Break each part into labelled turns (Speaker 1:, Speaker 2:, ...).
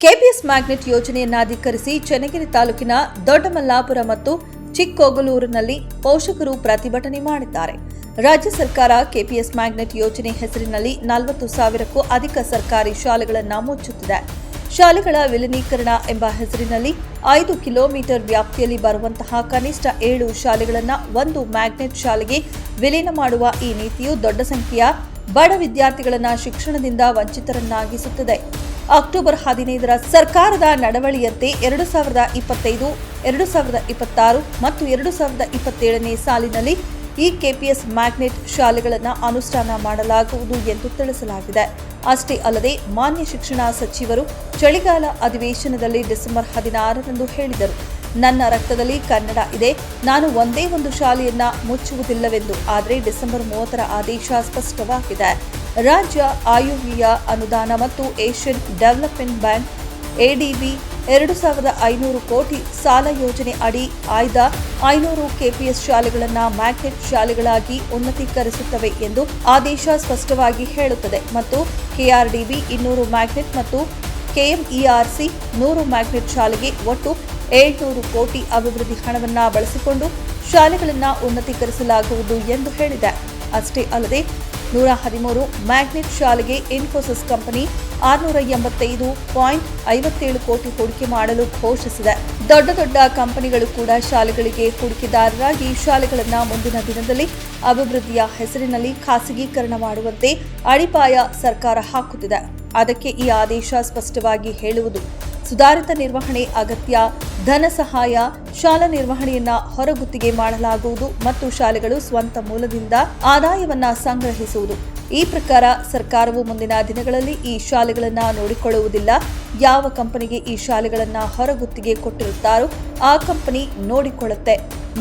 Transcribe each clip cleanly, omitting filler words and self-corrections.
Speaker 1: KPS magnet ಯೋಜನೆಯನ್ನ ಧಿಕ್ಕರಿಸಿ ಚನ್ನಗಿರಿ ತಾಲೂಕಿನ ದೊಡ್ಡಮಲ್ಲಾಪುರ ಮತ್ತು ಚಿಕ್ಕೋಗಲೂರಿನಲ್ಲಿ ಪೋಷಕರು ಪ್ರತಿಭಟನೆ ಮಾಡಿದ್ದಾರೆ. ರಾಜ್ಯ ಸರ್ಕಾರ ಕೆಪಿಎಸ್ ಮ್ಯಾಗ್ನೆಟ್ ಯೋಜನೆ ಹೆಸರಿನಲ್ಲಿ 40,000ಕ್ಕೂ ಅಧಿಕ ಸರ್ಕಾರಿ ಶಾಲೆಗಳನ್ನು ಮುಚ್ಚುತ್ತಿದೆ. ಶಾಲೆಗಳ ವಿಲೀನೀಕರಣ ಎಂಬ ಹೆಸರಿನಲ್ಲಿ 5 ಕಿಲೋಮೀಟರ್ ವ್ಯಾಪ್ತಿಯಲ್ಲಿ ಬರುವಂತಹ ಕನಿಷ್ಠ 7 ಶಾಲೆಗಳನ್ನು ಒಂದು ಮ್ಯಾಗ್ನೆಟ್ ಶಾಲೆಗೆ ವಿಲೀನ ಮಾಡುವ ಈ ನೀತಿಯು ದೊಡ್ಡ ಸಂಖ್ಯೆಯ ಬಡ ವಿದ್ಯಾರ್ಥಿಗಳನ್ನು ಶಿಕ್ಷಣದಿಂದ ವಂಚಿತರನ್ನಾಗಿಸುತ್ತದೆ. ಅಕ್ಟೋಬರ್ 15ರ ಸರ್ಕಾರದ ನಡವಳಿಯಂತೆ 2025, 2026 ಮತ್ತು 2027ನೇ ಸಾಲಿನಲ್ಲಿ ಈ ಕೆಪಿಎಸ್ ಮ್ಯಾಗ್ನೆಟ್ ಶಾಲೆಗಳನ್ನು ಅನುಷ್ಠಾನ ಮಾಡಲಾಗುವುದು ಎಂದು ತಿಳಿಸಲಾಗಿದೆ. ಅಷ್ಟೇ ಅಲ್ಲದೆ ಮಾನ್ಯ ಶಿಕ್ಷಣ ಸಚಿವರು ಚಳಿಗಾಲ ಅಧಿವೇಶನದಲ್ಲಿ ಡಿಸೆಂಬರ್ 16ರಂದು ಹೇಳಿದರು, ನನ್ನ ರಕ್ತದಲ್ಲಿ ಕನ್ನಡ ಇದೆ, ನಾನು ಒಂದೇ ಒಂದು ಶಾಲೆಯನ್ನ ಮುಚ್ಚುವುದಿಲ್ಲವೆಂದು. ಆದರೆ ಡಿಸೆಂಬರ್ 30ರ ಆದೇಶ ಸ್ಪಷ್ಟವಾಗಿದೆ. ರಾಜ್ಯ ಆಯುವ್ಯಯ ಅನುದಾನ ಮತ್ತು ಏಷ್ಯನ್ ಡೆವಲಪ್ಮೆಂಟ್ ಬ್ಯಾಂಕ್ ಎಡಿಬಿ 2,500 ಕೋಟಿ ಸಾಲ ಯೋಜನೆ ಅಡಿ ಆಯ್ದ 500 ಕೆಪಿಎಸ್ ಶಾಲೆಗಳನ್ನು ಮ್ಯಾಗ್ನೆಟ್ ಶಾಲೆಗಳಾಗಿ ಉನ್ನತೀಕರಿಸುತ್ತವೆ ಎಂದು ಆದೇಶ ಸ್ಪಷ್ಟವಾಗಿ ಹೇಳುತ್ತದೆ ಮತ್ತು ಕೆಆರ್ಡಿಬಿ 200 ಮ್ಯಾಗ್ನೆಟ್ ಮತ್ತು ಕೆಎಂಇಆರ್ಸಿ 100 ಮ್ಯಾಗ್ನೆಟ್ ಶಾಲೆಗೆ ಒಟ್ಟು 700 ಕೋಟಿ ಅಭಿವೃದ್ಧಿ ಹಣವನ್ನು ಬಳಸಿಕೊಂಡು ಶಾಲೆಗಳನ್ನು ಉನ್ನತೀಕರಿಸಲಾಗುವುದು ಎಂದು ಹೇಳಿದೆ. ಅಷ್ಟೇ ಅಲ್ಲದೆ 113 ಮ್ಯಾಗ್ನೆಟ್ ಶಾಲೆಗೆ ಇನ್ಫೋಸಿಸ್ ಕಂಪನಿ 685.57 ಕೋಟಿ ಹೂಡಿಕೆ ಮಾಡಲು ಘೋಷಿಸಿದೆ. ದೊಡ್ಡ ದೊಡ್ಡ ಕಂಪನಿಗಳು ಕೂಡ ಶಾಲೆಗಳಿಗೆ ಹೂಡಿಕೆದಾರರಾಗಿ ಶಾಲೆಗಳನ್ನು ಮುಂದಿನ ದಿನದಲ್ಲಿ ಅಭಿವೃದ್ಧಿಯ ಹೆಸರಿನಲ್ಲಿ ಖಾಸಗೀಕರಣ ಮಾಡುವಂತೆ ಅಡಿಪಾಯ ಸರ್ಕಾರ ಹಾಕುತ್ತಿದೆ. ಅದಕ್ಕೆ ಈ ಆದೇಶ ಸ್ಪಷ್ಟವಾಗಿ ಹೇಳುವುದು ಸುಧಾರಿತ ನಿರ್ವಹಣೆ ಅಗತ್ಯ, ಧನ ಸಹಾಯ, ಶಾಲಾ ನಿರ್ವಹಣೆಯನ್ನ ಹೊರಗುತ್ತಿಗೆ ಮಾಡಲಾಗುವುದು ಮತ್ತು ಶಾಲೆಗಳು ಸ್ವಂತ ಮೂಲದಿಂದ ಆದಾಯವನ್ನ ಸಂಗ್ರಹಿಸುವುದು. ಈ ಪ್ರಕಾರ ಸರ್ಕಾರವು ಮುಂದಿನ ದಿನಗಳಲ್ಲಿ ಈ ಶಾಲೆಗಳನ್ನು ನೋಡಿಕೊಳ್ಳುವುದಿಲ್ಲ. ಯಾವ ಕಂಪನಿಗೆ ಈ ಶಾಲೆಗಳನ್ನು ಹೊರಗುತ್ತಿಗೆ ಕೊಟ್ಟಿರುತ್ತಾರೋ ಆ ಕಂಪನಿ ನೋಡಿಕೊಳ್ಳುತ್ತೆ.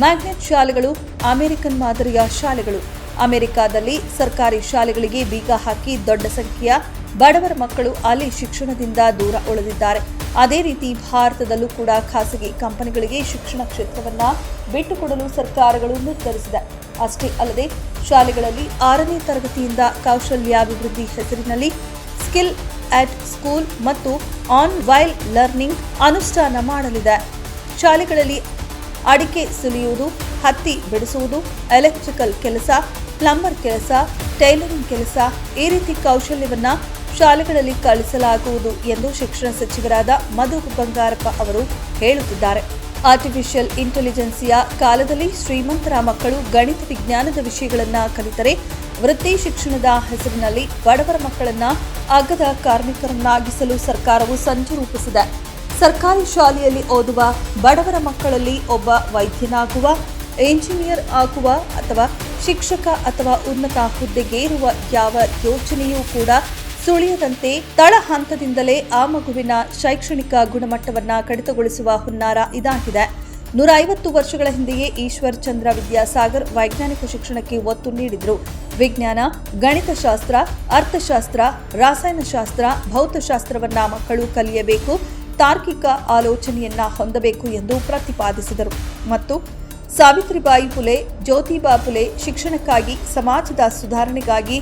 Speaker 1: ಮ್ಯಾಗ್ನೆಟ್ ಶಾಲೆಗಳು ಅಮೆರಿಕನ್ ಮಾದರಿಯ ಶಾಲೆಗಳು. ಅಮೆರಿಕಾದಲ್ಲಿ ಸರ್ಕಾರಿ ಶಾಲೆಗಳಿಗೆ ಬೀಗ ಹಾಕಿ ದೊಡ್ಡ ಸಂಖ್ಯೆಯ ಬಡವರ ಮಕ್ಕಳು ಅಲ್ಲಿ ಶಿಕ್ಷಣದಿಂದ ದೂರ ಉಳಿದಿದ್ದಾರೆ. ಅದೇ ರೀತಿ ಭಾರತದಲ್ಲೂ ಕೂಡ ಖಾಸಗಿ ಕಂಪನಿಗಳಿಗೆ ಶಿಕ್ಷಣ ಕ್ಷೇತ್ರವನ್ನು ಬಿಟ್ಟುಕೊಡಲು ಸರ್ಕಾರಗಳು ನಿರ್ಧರಿಸಿದೆ. ಅಷ್ಟೇ ಅಲ್ಲದೆ ಶಾಲೆಗಳಲ್ಲಿ 6ನೇ ತರಗತಿಯಿಂದ ಕೌಶಲ್ಯಾಭಿವೃದ್ಧಿ ಹೆಸರಿನಲ್ಲಿ ಸ್ಕಿಲ್ ಅಟ್ ಸ್ಕೂಲ್ ಮತ್ತು ಆನ್ ವೈಲ್ ಲರ್ನಿಂಗ್ ಅನುಷ್ಠಾನ ಮಾಡಲಿದೆ. ಶಾಲೆಗಳಲ್ಲಿ ಅಡಿಕೆ ಸುಲಿಯುವುದು, ಹತ್ತಿ ಬಿಡಿಸುವುದು, ಎಲೆಕ್ಟ್ರಿಕಲ್ ಕೆಲಸ, ಪ್ಲಂಬರ್ ಕೆಲಸ, ಟೈಲರಿಂಗ್ ಕೆಲಸ ಈ ರೀತಿ ಕೌಶಲ್ಯವನ್ನು ಶಾಲೆಗಳಲ್ಲಿ ಕಲಿಸಲಾಗುವುದು ಎಂದು ಶಿಕ್ಷಣ ಸಚಿವರಾದ ಮಧು ಬಂಗಾರಪ್ಪ ಅವರು ಹೇಳುತ್ತಿದ್ದಾರೆ. ಆರ್ಟಿಫಿಷಿಯಲ್ ಇಂಟೆಲಿಜೆನ್ಸಿಯ ಕಾಲದಲ್ಲಿ ಶ್ರೀಮಂತರ ಮಕ್ಕಳು ಗಣಿತ ವಿಜ್ಞಾನದ ವಿಷಯಗಳನ್ನು ಕಲಿತರೆ ವೃತ್ತಿ ಶಿಕ್ಷಣದ ಹೆಸರಿನಲ್ಲಿ ಬಡವರ ಮಕ್ಕಳನ್ನ ಅಗ್ಗದ ಕಾರ್ಮಿಕರನ್ನಾಗಿಸಲು ಸರ್ಕಾರವು ಸಂಚು ರೂಪಿಸಿದೆ. ಸರ್ಕಾರಿ ಶಾಲೆಯಲ್ಲಿ ಓದುವ ಬಡವರ ಮಕ್ಕಳಲ್ಲಿ ಒಬ್ಬ ವೈದ್ಯನಾಗುವ, ಎಂಜಿನಿಯರ್ ಆಗುವ ಅಥವಾ ಶಿಕ್ಷಕ ಅಥವಾ ಉನ್ನತ ಹುದ್ದೆಗೇರುವ ಯಾವ ಯೋಜನೆಯೂ ಕೂಡ ಸುಳಿಯದಂತೆ ತಳ ಹಂತದಿಂದಲೇ ಆ ಮಗುವಿನ ಶೈಕ್ಷಣಿಕ ಗುಣಮಟ್ಟವನ್ನು ಕಡಿತಗೊಳಿಸುವ ಹುನ್ನಾರ ಇದಾಗಿದೆ. 150 ವರ್ಷಗಳ ಹಿಂದೆಯೇ ಈಶ್ವರ್ ಚಂದ್ರ ವಿದ್ಯಾಸಾಗರ್ ವೈಜ್ಞಾನಿಕ ಶಿಕ್ಷಣಕ್ಕೆ ಒತ್ತು ನೀಡಿದ್ರು. ವಿಜ್ಞಾನ, ಗಣಿತಶಾಸ್ತ್ರ, ಅರ್ಥಶಾಸ್ತ್ರ, ರಾಸಾಯನಶಾಸ್ತ್ರ, ಭೌತಶಾಸ್ತ್ರವನ್ನ ಮಕ್ಕಳು ಕಲಿಯಬೇಕು, ತಾರ್ಕಿಕ ಆಲೋಚನೆಯನ್ನ ಹೊಂದಬೇಕು ಎಂದು ಪ್ರತಿಪಾದಿಸಿದರು. ಮತ್ತು ಸಾವಿತ್ರಿಬಾಯಿ ಫುಲೆ, ಜ್ಯೋತಿಬಾ ಫುಲೆ ಶಿಕ್ಷಣಕ್ಕಾಗಿ, ಸಮಾಜದ ಸುಧಾರಣೆಗಾಗಿ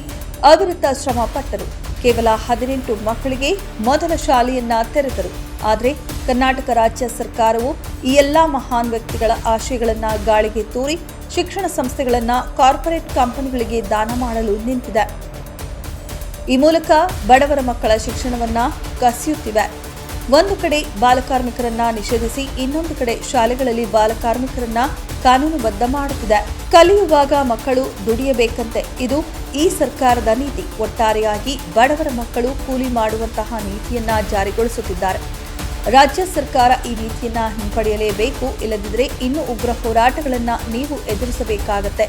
Speaker 1: ಅವಿರತ ಶ್ರಮ ಪಟ್ಟರು. ಕೇವಲ 18 ಮಕ್ಕಳಿಗೆ ಮೊದಲ ಶಾಲೆಯನ್ನ ತೆರೆದರು. ಆದರೆ ಕರ್ನಾಟಕ ರಾಜ್ಯ ಸರ್ಕಾರವು ಈ ಎಲ್ಲಾ ಮಹಾನ್ ವ್ಯಕ್ತಿಗಳ ಆಶಯಗಳನ್ನು ಗಾಳಿಗೆ ತೂರಿ ಶಿಕ್ಷಣ ಸಂಸ್ಥೆಗಳನ್ನು ಕಾರ್ಪೊರೇಟ್ ಕಂಪನಿಗಳಿಗೆ ದಾನ ಮಾಡಲು ನಿಂತಿದೆ. ಈ ಮೂಲಕ ಬಡವರ ಮಕ್ಕಳ ಶಿಕ್ಷಣವನ್ನ ಕಸಿಯುತ್ತಿವೆ. ಒಂದು ಕಡೆ ಬಾಲಕಾರ್ಮಿಕರನ್ನ ನಿಷೇಧಿಸಿ ಇನ್ನೊಂದು ಕಡೆ ಶಾಲೆಗಳಲ್ಲಿ ಬಾಲಕಾರ್ಮಿಕರನ್ನ ಕಾನೂನುಬದ್ಧ ಮಾಡುತ್ತಿದೆ. ಕಲಿಯುವಾಗ ಮಕ್ಕಳು ದುಡಿಯಬೇಕಂತೆ. ಇದು ಈ ಸರ್ಕಾರದ ನೀತಿ. ಒಟ್ಟಾರೆಯಾಗಿ ಬಡವರ ಮಕ್ಕಳು ಕೂಲಿ ಮಾಡುವಂತಹ ನೀತಿಯನ್ನ ಜಾರಿಗೊಳಿಸುತ್ತಿದ್ದಾರೆ. ರಾಜ್ಯ ಸರ್ಕಾರ ಈ ನೀತಿಯನ್ನ ಹಿಂಪಡೆಯಲೇಬೇಕು. ಇಲ್ಲದಿದ್ದರೆ ಇನ್ನೂ ಉಗ್ರ ಹೋರಾಟಗಳನ್ನ ನೀವು ಎದುರಿಸಬೇಕಾಗತ್ತೆ,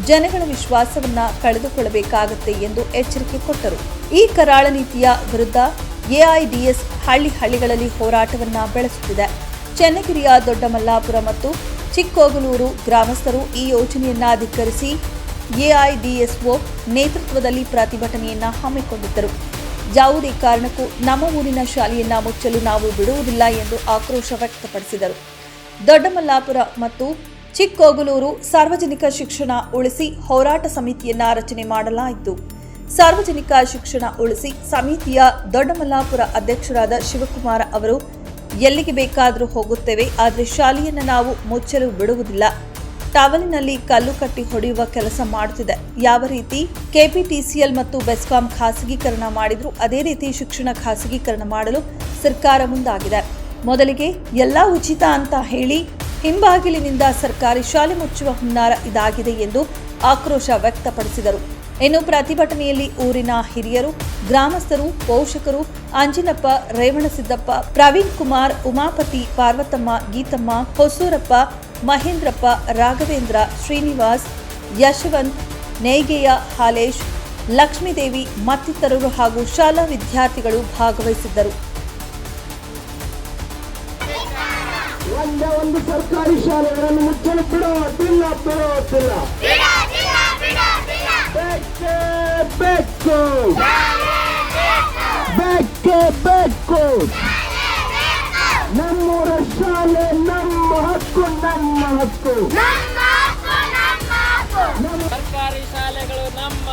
Speaker 1: ಜನಗಳ ವಿಶ್ವಾಸವನ್ನ ಕಳೆದುಕೊಳ್ಳಬೇಕಾಗತ್ತೆ ಎಂದು ಎಚ್ಚರಿಕೆ ಕೊಟ್ಟರು. ಈ ಕರಾಳ ನೀತಿಯ ವಿರುದ್ಧ ಎಐಡಿಎಸ್ ಹಳ್ಳಿಗಳಲ್ಲಿ ಹೋರಾಟವನ್ನ ಬೆಳೆಸುತ್ತಿದೆ. ಚನ್ನಗಿರಿಯ ದೊಡ್ಡಮಲ್ಲಾಪುರ ಮತ್ತು ಚಿಕ್ಕೋಗಲೂರು ಗ್ರಾಮಸ್ಥರು ಈ ಯೋಜನೆಯನ್ನ ಧಿಕ್ಕರಿಸಿ ಎಐಡಿಎಸ್ಒ ನೇತೃತ್ವದಲ್ಲಿ ಪ್ರತಿಭಟನೆಯನ್ನ ಹಮ್ಮಿಕೊಂಡಿದ್ದರು. ಯಾವುದೇ ಕಾರಣಕ್ಕೂ ನಮ್ಮ ಊರಿನ ಶಾಲೆಯನ್ನ ಮುಚ್ಚಲು ನಾವು ಬಿಡುವುದಿಲ್ಲ ಎಂದು ಆಕ್ರೋಶ ವ್ಯಕ್ತಪಡಿಸಿದರು. ದೊಡ್ಡಮಲ್ಲಾಪುರ ಮತ್ತು ಚಿಕ್ಕೋಗಲೂರು ಸಾರ್ವಜನಿಕ ಶಿಕ್ಷಣ ಉಳಿಸಿ ಹೋರಾಟ ಸಮಿತಿಯನ್ನ ರಚನೆ ಮಾಡಲಾಯಿತು. ಸಾರ್ವಜನಿಕ ಶಿಕ್ಷಣ ಉಳಿಸಿ ಸಮಿತಿಯ ದೊಡ್ಡಮಲ್ಲಾಪುರ ಅಧ್ಯಕ್ಷರಾದ ಶಿವಕುಮಾರ ಅವರು ಎಲ್ಲಿಗೆ ಬೇಕಾದರೂ ಹೋಗುತ್ತೇವೆ, ಆದರೆ ಶಾಲೆಯನ್ನು ನಾವು ಮುಚ್ಚಲು ಬಿಡುವುದಿಲ್ಲ. ಟವಲಿನಲ್ಲಿ ಕಲ್ಲು ಕಟ್ಟಿ ಹೊಡೆಯುವ ಕೆಲಸ ಮಾಡುತ್ತಿದೆ. ಯಾವ ರೀತಿ ಕೆಪಿಟಿಸಿಎಲ್ ಮತ್ತು ಬೆಸ್ಕಾಂ ಖಾಸಗೀಕರಣ ಮಾಡಿದ್ರು ಅದೇ ರೀತಿ ಶಿಕ್ಷಣ ಖಾಸಗೀಕರಣ ಮಾಡಲು ಸರ್ಕಾರ ಮುಂದಾಗಿದೆ. ಮೊದಲಿಗೆ ಎಲ್ಲ ಉಚಿತ ಅಂತ ಹೇಳಿ ಹಿಂಬಾಗಿಲಿನಿಂದ ಸರ್ಕಾರಿ ಶಾಲೆ ಮುಚ್ಚುವ ಹುನ್ನಾರ ಇದಾಗಿದೆ ಎಂದು ಆಕ್ರೋಶ ವ್ಯಕ್ತಪಡಿಸಿದರು. ಇನ್ನು ಪ್ರತಿಭಟನೆಯಲ್ಲಿ ಊರಿನ ಹಿರಿಯರು, ಗ್ರಾಮಸ್ಥರು, ಪೋಷಕರು, ಅಂಜಿನಪ್ಪ, ರೇವಣಸಿದ್ದಪ್ಪ, ಪ್ರವೀಣ್ ಕುಮಾರ್, ಉಮಾಪತಿ, ಪಾರ್ವತಮ್ಮ, ಗೀತಮ್ಮ, ಹೊಸೂರಪ್ಪ, ಮಹೇಂದ್ರಪ್ಪ, ರಾಘವೇಂದ್ರ, ಶ್ರೀನಿವಾಸ್, ಯಶವಂತ್, ನೇಯ್ಗೆಯ, ಹಾಲೇಶ್, ಲಕ್ಷ್ಮೀದೇವಿ ಮತ್ತಿತರರು ಹಾಗೂ ಶಾಲಾ ವಿದ್ಯಾರ್ಥಿಗಳು ಭಾಗವಹಿಸಿದ್ದರು.
Speaker 2: ಒಂದು ಸರ್ಕಾರಿ ಶಾಲೆಗಳನ್ನು ಮುಚ್ಚಲು ಬಿಡುವುದಿಲ್ಲ. ಬೇಕು ನಮ್ಮೂರ ಶಾಲೆ ನಮ್ಮ ಹಕ್ಕು.
Speaker 3: ಸರ್ಕಾರಿ ಶಾಲೆಗಳು ನಮ್ಮ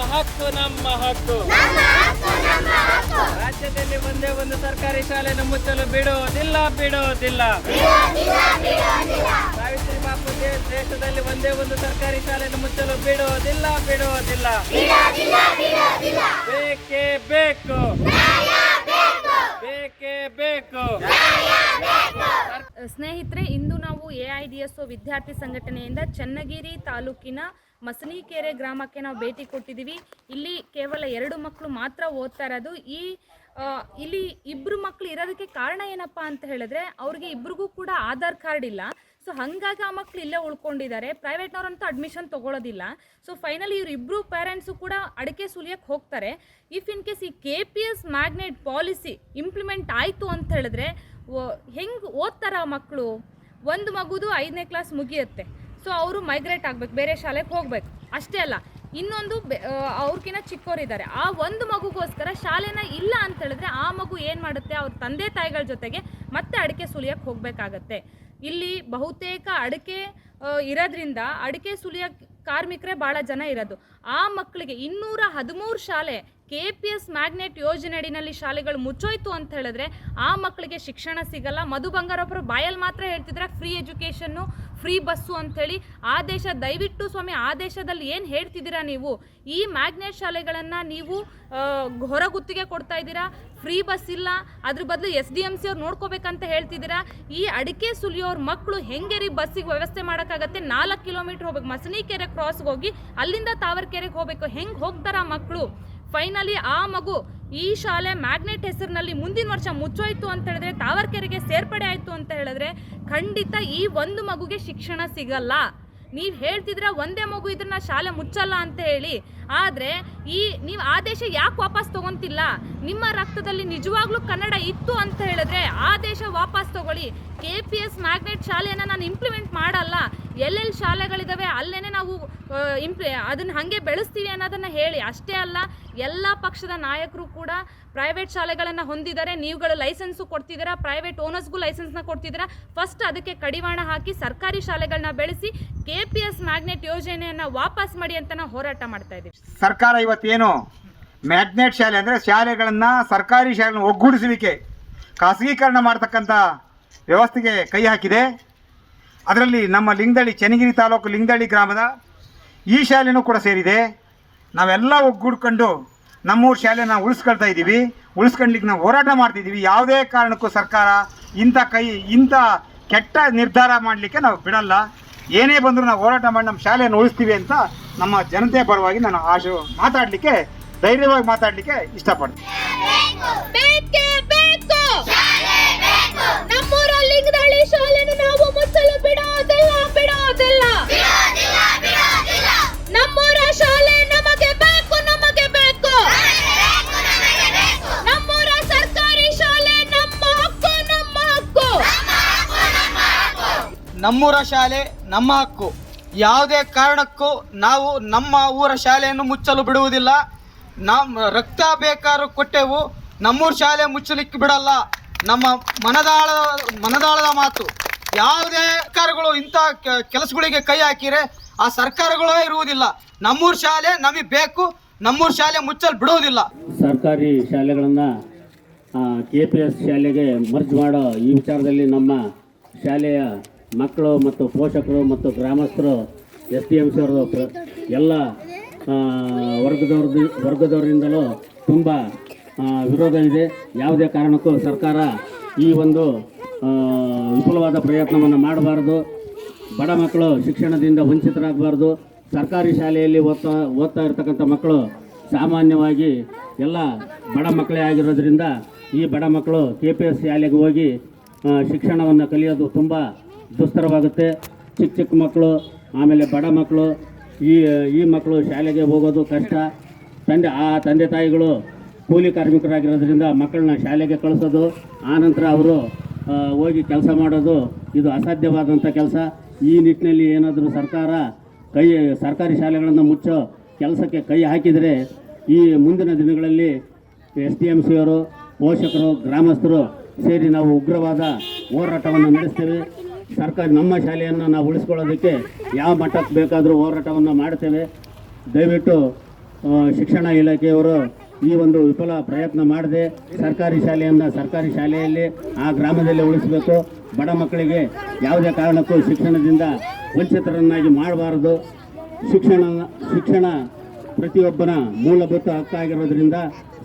Speaker 3: ಹಕ್ಕು. ರಾಜ್ಯದಲ್ಲಿ ಒಂದೇ ಒಂದು ಸರ್ಕಾರಿ ಶಾಲೆಯನ್ನು ಮುಚ್ಚಲು ಬಿಡುವುದಿಲ್ಲ. ಸಾವಿತ್ರಿ ಬಾಪು ದೇಶದಲ್ಲಿ ಒಂದೇ ಒಂದು ಸರ್ಕಾರಿ ಶಾಲೆಯನ್ನು ಮುಚ್ಚಲು ಬಿಡುವುದಿಲ್ಲ. ಬೇಕೇ ಬೇಕು.
Speaker 4: ಸ್ನೇಹಿತರೆ, ಇಂದು ನಾವು AIDSO ವಿದ್ಯಾರ್ಥಿ ಸಂಘಟನೆಯಿಂದ ಚನ್ನಗಿರಿ ತಾಲೂಕಿನ ಮಸನೀಕೆರೆ ಗ್ರಾಮಕ್ಕೆ ನಾವು ಭೇಟಿ ಕೊಟ್ಟಿದ್ದೀವಿ. ಇಲ್ಲಿ ಕೇವಲ 2 ಮಕ್ಕಳು ಮಾತ್ರ ಓದ್ತಾ ಇರೋದು. ಇಲ್ಲಿ 2 ಮಕ್ಕಳು ಇರೋದಕ್ಕೆ ಕಾರಣ ಏನಪ್ಪ ಅಂತ ಹೇಳಿದ್ರೆ, ಅವ್ರಿಗೆ ಇಬ್ರಿಗೂ ಕೂಡ ಆಧಾರ್ ಕಾರ್ಡ್ ಇಲ್ಲ. ಸೊ ಹಾಗಾಗಿ ಆ ಮಕ್ಕಳು ಇಲ್ಲೇ ಉಳ್ಕೊಂಡಿದ್ದಾರೆ. ಪ್ರೈವೇಟ್ನವ್ರಂತೂ ಅಡ್ಮಿಷನ್ ತೊಗೊಳೋದಿಲ್ಲ. ಸೊ ಫೈನಲಿ ಇವರಿಬ್ಬರು ಪೇರೆಂಟ್ಸು ಕೂಡ ಅಡಿಕೆ ಸುಲಿಯಕ್ಕೆ ಹೋಗ್ತಾರೆ. ಇಫ್ ಇನ್ ಕೇಸ್ ಈ KPS ಮ್ಯಾಗ್ನೆಟ್ ಪಾಲಿಸಿ ಇಂಪ್ಲಿಮೆಂಟ್ ಆಯಿತು ಅಂತ ಹೇಳಿದ್ರೆ ಹೆಂಗೆ ಓದ್ತಾರ ಆ ಮಕ್ಕಳು? ಒಂದು ಮಗುದು 5ನೇ ಕ್ಲಾಸ್ ಮುಗಿಯುತ್ತೆ. ಸೊ ಅವರು ಮೈಗ್ರೇಟ್ ಆಗಬೇಕು, ಬೇರೆ ಶಾಲೆಗೆ ಹೋಗಬೇಕು. ಅಷ್ಟೇ ಅಲ್ಲ, ಇನ್ನೊಂದು ಅವ್ರಿಗಿನ್ನ ಚಿಕ್ಕವರಿದ್ದಾರೆ. ಆ ಒಂದು ಮಗುಗೋಸ್ಕರ ಶಾಲೆನ ಇಲ್ಲ ಅಂತ ಹೇಳಿದ್ರೆ ಆ ಮಗು ಏನು ಮಾಡುತ್ತೆ? ಅವ್ರ ತಂದೆ ತಾಯಿಗಳ ಜೊತೆಗೆ ಮತ್ತೆ ಅಡಿಕೆ ಸುಲಿಯಕ್ಕೆ ಹೋಗಬೇಕಾಗತ್ತೆ. ಇಲ್ಲಿ ಬಹುತೇಕ ಅಡಿಕೆ ಇರೋದ್ರಿಂದ ಅಡಿಕೆ ಸುಲಿಯ ಕಾರ್ಮಿಕರೇ ಭಾಳ ಜನ ಇರೋದು. ಆ ಮಕ್ಕಳಿಗೆ 213 ಶಾಲೆ KPS ಮ್ಯಾಗ್ನೆಟ್ ಯೋಜನೆ ಅಡಿನಲ್ಲಿ ಶಾಲೆಗಳು ಮುಚ್ಚೋಯ್ತು ಅಂತ ಹೇಳಿದ್ರೆ ಆ ಮಕ್ಕಳಿಗೆ ಶಿಕ್ಷಣ ಸಿಗಲ್ಲ. ಮಧು ಬಂಗಾರಪ್ಪರು ಬಾಯಲ್ಲಿ ಮಾತ್ರ ಹೇಳ್ತಿದ್ರೆ ಫ್ರೀ ಎಜುಕೇಷನ್ನು, ಫ್ರೀ ಬಸ್ಸು ಅಂಥೇಳಿ. ಆದೇಶ ದಯವಿಟ್ಟು ಸ್ವಾಮಿ, ಆದೇಶದಲ್ಲಿ ಏನು ಹೇಳ್ತಿದ್ದೀರಾ ನೀವು? ಈ ಮ್ಯಾಗ್ನೆಟ್ ಶಾಲೆಗಳನ್ನು ನೀವು ಹೊರಗುತ್ತಿಗೆ ಕೊಡ್ತಾ ಇದ್ದೀರಾ. ಫ್ರೀ ಬಸ್ ಇಲ್ಲ, ಅದ್ರ ಬದಲು SDMC ಅವ್ರು ನೋಡ್ಕೋಬೇಕಂತ ಹೇಳ್ತಿದ್ದೀರಾ. ಈ ಅಡಿಕೆ ಸುಲಿಯೋರ ಮಕ್ಕಳು ಹೆಂಗೆ ರೀ ಬಸ್ಸಿಗೆ ವ್ಯವಸ್ಥೆ ಮಾಡೋಕ್ಕಾಗತ್ತೆ? 4 ಕಿಲೋಮೀಟ್ರ್ ಹೋಗ್ಬೇಕು, ಮಸನೀಕೆರೆ ಕ್ರಾಸ್ಗೆ ಹೋಗಿ ಅಲ್ಲಿಂದ ತಾವರೆಕೆರೆಗೆ ಹೋಗಬೇಕು. ಹೆಂಗೆ ಹೋಗ್ತಾರ ಮಕ್ಕಳು? ಫೈನಲಿ ಆ ಮಗು ಈ ಶಾಲೆ ಮ್ಯಾಗ್ನೆಟ್ ಹೆಸರಿನಲ್ಲಿ ಮುಂದಿನ ವರ್ಷ ಮುಚ್ಚೋಯ್ತು ಅಂತ ಹೇಳಿದ್ರೆ, ತಾವರೆಕೆರೆಗೆ ಸೇರ್ಪಡೆ ಆಯಿತು ಅಂತ ಹೇಳಿದ್ರೆ ಖಂಡಿತ ಈ ಒಂದು ಮಗುಗೆ ಶಿಕ್ಷಣ ಸಿಗಲ್ಲ. ನೀವು ಹೇಳ್ತಿದ್ರೆ ಒಂದೇ ಮಗು ಇದ್ರನ್ನ ಶಾಲೆ ಮುಚ್ಚಲ್ಲ ಅಂತ ಹೇಳಿ, ಆದರೆ ನೀವು ಆದೇಶ ಯಾಕೆ ವಾಪಸ್ ತೊಗೊತಿಲ್ಲ? ನಿಮ್ಮ ರಕ್ತದಲ್ಲಿ ನಿಜವಾಗ್ಲೂ ಕನ್ನಡ ಇತ್ತು ಅಂತ ಹೇಳಿದ್ರೆ ಆದೇಶ ವಾಪಸ್ ತಗೊಳ್ಳಿ. KPS ಮ್ಯಾಗ್ನೆಟ್ ಶಾಲೆಯನ್ನು ನಾನು ಇಂಪ್ಲಿಮೆಂಟ್ ಮಾಡಲ್ಲ, ಎಲ್ಲೆಲ್ಲಿ ಶಾಲೆಗಳಿದ್ದಾವೆ ಅಲ್ಲೇನೆ ನಾವು ಅದನ್ನು ಹಾಗೆ ಬೆಳೆಸ್ತೀವಿ ಅನ್ನೋದನ್ನು ಹೇಳಿ. ಅಷ್ಟೇ ಅಲ್ಲ, ಎಲ್ಲ ಪಕ್ಷದ ನಾಯಕರು ಕೂಡ ಪ್ರೈವೇಟ್ ಶಾಲೆಗಳನ್ನು ಹೊಂದಿದ್ದಾರೆ. ನೀವುಗಳು ಲೈಸೆನ್ಸು ಕೊಡ್ತಿದ್ದೀರಾ, ಪ್ರೈವೇಟ್ ಓನರ್ಸ್ಗೂ ಲೈಸೆನ್ಸ್ನ ಕೊಡ್ತಿದ್ದೀರಾ. ಫಸ್ಟ್ ಅದಕ್ಕೆ ಕಡಿವಾಣ ಹಾಕಿ ಸರ್ಕಾರಿ ಶಾಲೆಗಳನ್ನ ಬೆಳೆಸಿ KPS ಮ್ಯಾಗ್ನೆಟ್ ಯೋಜನೆಯನ್ನು ವಾಪಸ್ ಮಾಡಿ ಅಂತ ನಾವು ಹೋರಾಟ ಮಾಡ್ತಾ ಇದ್ದೀವಿ.
Speaker 2: ಸರ್ಕಾರ ಇವತ್ತೇನು ಮ್ಯಾಗ್ನೆಟ್ ಶಾಲೆ ಅಂದರೆ ಶಾಲೆಗಳನ್ನು, ಸರ್ಕಾರಿ ಶಾಲೆಗಳನ್ನು ಒಗ್ಗೂಡಿಸಲಿಕ್ಕೆ ಖಾಸಗೀಕರಣ ಮಾಡ್ತಕ್ಕಂಥ ವ್ಯವಸ್ಥೆಗೆ ಕೈ ಹಾಕಿದೆ. ಅದರಲ್ಲಿ ನಮ್ಮ ಲಿಂಗದಳ್ಳಿ, ಚನ್ನಗಿರಿ ತಾಲೂಕು ಲಿಂಗದಳ್ಳಿ ಗ್ರಾಮದ ಈ ಶಾಲೆನೂ ಕೂಡ ಸೇರಿದೆ. ನಾವೆಲ್ಲ ಒಗ್ಗೂಡ್ಕೊಂಡು ನಮ್ಮೂರು ಶಾಲೆನ ಉಳಿಸ್ಕೊಳ್ತಾ ಇದ್ದೀವಿ. ಉಳಿಸ್ಕೊಳ್ಳಿಕ್ಕೆ ನಾವು ಹೋರಾಟ ಮಾಡ್ತಿದ್ದೀವಿ. ಯಾವುದೇ ಕಾರಣಕ್ಕೂ ಸರ್ಕಾರ ಇಂಥ ಕೆಟ್ಟ ನಿರ್ಧಾರ ಮಾಡಲಿಕ್ಕೆ ನಾವು ಬಿಡಲ್ಲ. ಏನೇ ಬಂದರೂ ನಾವು ಹೋರಾಟ ಮಾಡಿ ನಮ್ಮ ಶಾಲೆಯನ್ನು ಉಳಿಸ್ತೀವಿ ಅಂತ ನಮ್ಮ ಜನತೆ ಪರವಾಗಿ ನಾನು ಮಾತಾಡಲಿಕ್ಕೆ, ಧೈರ್ಯವಾಗಿ ಮಾತಾಡಲಿಕ್ಕೆ ಇಷ್ಟಪಡ್ತೀನಿ.
Speaker 4: ನಮ್ಮೂರ ಲಿಂಗದಳ್ಳಿ ಶಾಲೆಯನ್ನು ನಾವು ಮುಚ್ಚಲು ಬಿಡೋದಿಲ್ಲ. ನಮ್ಮೂರ ಶಾಲೆ ನಮಗೆ ಬೇಕು. ನಮ್ಮೂರ ಸರ್ಕಾರಿ ಶಾಲೆ ನಮ್ಮ ಹಕ್ಕು.
Speaker 3: ನಮ್ಮೂರ ಶಾಲೆ ನಮ್ಮ ಹಕ್ಕು. ಯಾವುದೇ ಕಾರಣಕ್ಕೂ ನಾವು ನಮ್ಮ ಊರ ಶಾಲೆಯನ್ನು ಮುಚ್ಚಲು ಬಿಡುವುದಿಲ್ಲ. ನಮ್ಮ ರಕ್ತ ಬೇಕಾದ್ರೂ ಕೊಟ್ಟೆವು, ನಮ್ಮೂರ ಶಾಲೆ ಮುಚ್ಚಲಿಕ್ಕೆ ಬಿಡಲ್ಲ. ನಮ್ಮ ಮನದಾಳದ ಮಾತು. ಯಾವುದೇ ಸರ್ಕಾರಗಳು ಇಂಥ ಕೆಲಸಗಳಿಗೆ ಕೈ ಹಾಕಿರೆ ಆ ಸರ್ಕಾರಗಳೇ ಇರುವುದಿಲ್ಲ. ನಮ್ಮೂರ ಶಾಲೆ ನಮಗೆ ಬೇಕು. ನಮ್ಮೂರು ಶಾಲೆ ಮುಚ್ಚಲು ಬಿಡುವುದಿಲ್ಲ.
Speaker 5: ಸರ್ಕಾರಿ ಶಾಲೆಗಳನ್ನು KPS ಶಾಲೆಗೆ ಮರ್ಜ್ ಮಾಡೋ ಈ ವಿಚಾರದಲ್ಲಿ ನಮ್ಮ ಶಾಲೆಯ ಮಕ್ಕಳು ಮತ್ತು ಪೋಷಕರು ಮತ್ತು ಗ್ರಾಮಸ್ಥರು SDMC ಅವರು ಎಲ್ಲ ವರ್ಗದವರಿಂದಲೂ ತುಂಬ ವಿರೋಧ ಇದೆ. ಯಾವುದೇ ಕಾರಣಕ್ಕೂ ಸರ್ಕಾರ ಈ ಒಂದು ವಿಫಲವಾದ ಪ್ರಯತ್ನವನ್ನು ಮಾಡಬಾರ್ದು. ಬಡ ಮಕ್ಕಳು ಶಿಕ್ಷಣದಿಂದ ವಂಚಿತರಾಗಬಾರ್ದು. ಸರ್ಕಾರಿ ಶಾಲೆಯಲ್ಲಿ ಓದ್ತಾ ಇರತಕ್ಕಂಥ ಮಕ್ಕಳು ಸಾಮಾನ್ಯವಾಗಿ ಎಲ್ಲ ಬಡ ಮಕ್ಕಳೇ ಆಗಿರೋದ್ರಿಂದ ಈ ಬಡ ಮಕ್ಕಳು KPS ಶಾಲೆಗೆ ಹೋಗಿ ಶಿಕ್ಷಣವನ್ನು ಕಲಿಯೋದು ತುಂಬ ದುಸ್ತರವಾಗುತ್ತೆ. ಚಿಕ್ಕ ಮಕ್ಕಳು, ಆಮೇಲೆ ಬಡ ಮಕ್ಕಳು, ಈ ಮಕ್ಕಳು ಶಾಲೆಗೆ ಹೋಗೋದು ಕಷ್ಟ. ತಂದೆ ತಾಯಿಗಳು ಕೂಲಿ ಕಾರ್ಮಿಕರಾಗಿರೋದ್ರಿಂದ ಮಕ್ಕಳನ್ನ ಶಾಲೆಗೆ ಕಳಿಸೋದು, ಆನಂತರ ಅವರು ಹೋಗಿ ಕೆಲಸ ಮಾಡೋದು ಇದು ಅಸಾಧ್ಯವಾದಂಥ ಕೆಲಸ. ಈ ನಿಟ್ಟಿನಲ್ಲಿ ಏನಾದರೂ ಸರ್ಕಾರಿ ಶಾಲೆಗಳನ್ನು ಮುಚ್ಚೋ ಕೆಲಸಕ್ಕೆ ಕೈ ಹಾಕಿದರೆ ಈ ಮುಂದಿನ ದಿನಗಳಲ್ಲಿ SDMC ಅವರು, ಪೋಷಕರು, ಗ್ರಾಮಸ್ಥರು ಸೇರಿ ನಾವು ಉಗ್ರವಾದ ಹೋರಾಟವನ್ನು ನಡೆಸ್ತೇವೆ. ನಮ್ಮ ಶಾಲೆಯನ್ನು ನಾವು ಉಳಿಸ್ಕೊಳ್ಳೋದಕ್ಕೆ ಯಾವ ಮಟ್ಟಕ್ಕೆ ಬೇಕಾದರೂ ಹೋರಾಟವನ್ನು ಮಾಡ್ತೇವೆ. ದಯವಿಟ್ಟು ಶಿಕ್ಷಣ ಇಲಾಖೆಯವರು ಈ ಒಂದು ವಿಫಲ ಪ್ರಯತ್ನ ಮಾಡದೆ ಸರ್ಕಾರಿ ಶಾಲೆಯಲ್ಲಿ ಆ ಗ್ರಾಮದಲ್ಲೇ ಉಳಿಸಬೇಕು. ಬಡ ಮಕ್ಕಳಿಗೆ ಯಾವುದೇ ಕಾರಣಕ್ಕೂ ಶಿಕ್ಷಣದಿಂದ ವಂಚಿತರನ್ನಾಗಿ ಮಾಡಬಾರದು. ಶಿಕ್ಷಣ ಪ್ರತಿಯೊಬ್ಬನ ಮೂಲಭೂತ ಹಕ್ಕಾಗಿರೋದ್ರಿಂದ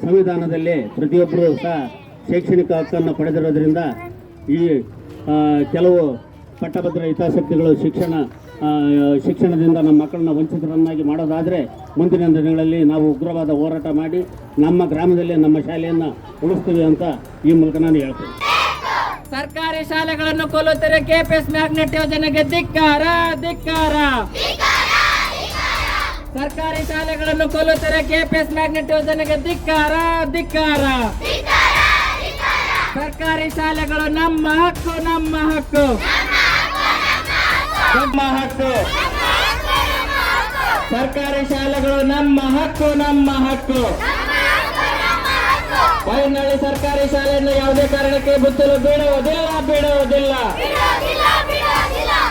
Speaker 5: ಸಂವಿಧಾನದಲ್ಲಿ ಪ್ರತಿಯೊಬ್ಬರೂ ಸಹ ಶೈಕ್ಷಣಿಕ ಹಕ್ಕನ್ನು ಪಡೆದಿರೋದ್ರಿಂದ ಈ ಕೆಲವು ಪಟ್ಟಭದ್ರ ಹಿತಾಸಕ್ತಿಗಳು ಶಿಕ್ಷಣದಿಂದ ನಮ್ಮ ಮಕ್ಕಳನ್ನ ವಂಚಿತರನ್ನಾಗಿ ಮಾಡೋದಾದರೆ ಮುಂದಿನ ದಿನಗಳಲ್ಲಿ ನಾವು ಉಗ್ರವಾದ ಹೋರಾಟ ಮಾಡಿ ನಮ್ಮ ಗ್ರಾಮದಲ್ಲಿ ನಮ್ಮ ಶಾಲೆಯನ್ನು ಉಳಿಸ್ತೀವಿ ಅಂತ ಈ ಮೂಲಕ ನಾನು ಹೇಳ್ತೇನೆ.
Speaker 6: ಸರ್ಕಾರಿ ಶಾಲೆಗಳನ್ನು ಕೊಲ್ಲುತ್ತಿರುವ KPS ಮ್ಯಾಗ್ನೆಟ್ ಯೋಜನೆಗೆ ಧಿಕ್ಕಾರ. ಸರ್ಕಾರಿ ಶಾಲೆಗಳನ್ನು ಕೊಲ್ಲುತ್ತಿರುವ KPS ಮ್ಯಾಗ್ನೆಟ್ ಯೋಜನೆಗೆ ಧಿಕ್ಕಾರ. ಸರ್ಕಾರಿ ಶಾಲೆಗಳು ನಮ್ಮ ಹಕ್ಕು. ಸರ್ಕಾರಿ ಶಾಲೆಗಳು ನಮ್ಮ ಹಕ್ಕು. ಬೈನಹಳ್ಳಿ ಸರ್ಕಾರಿ ಶಾಲೆಯನ್ನು ಯಾವುದೇ ಕಾರಣಕ್ಕೆ ಮುಚ್ಚಲು ಬಿಡುವುದಿಲ್ಲ.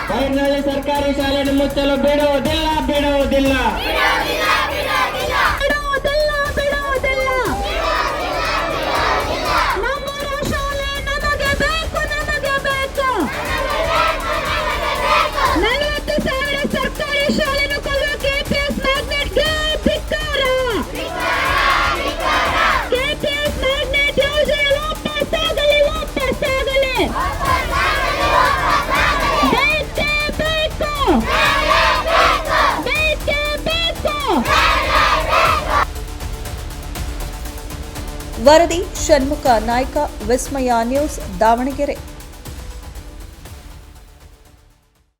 Speaker 6: ಬೈನಹಳ್ಳಿ ಸರ್ಕಾರಿ ಶಾಲೆಯನ್ನು ಮುಚ್ಚಲು ಬಿಡುವುದಿಲ್ಲ.
Speaker 1: ವರದಿ ಷಣ್ಮುಖ ನಾಯ್ಕ, ವಿಸ್ಮಯ ನ್ಯೂಸ್, ದಾವಣಗೆರೆ.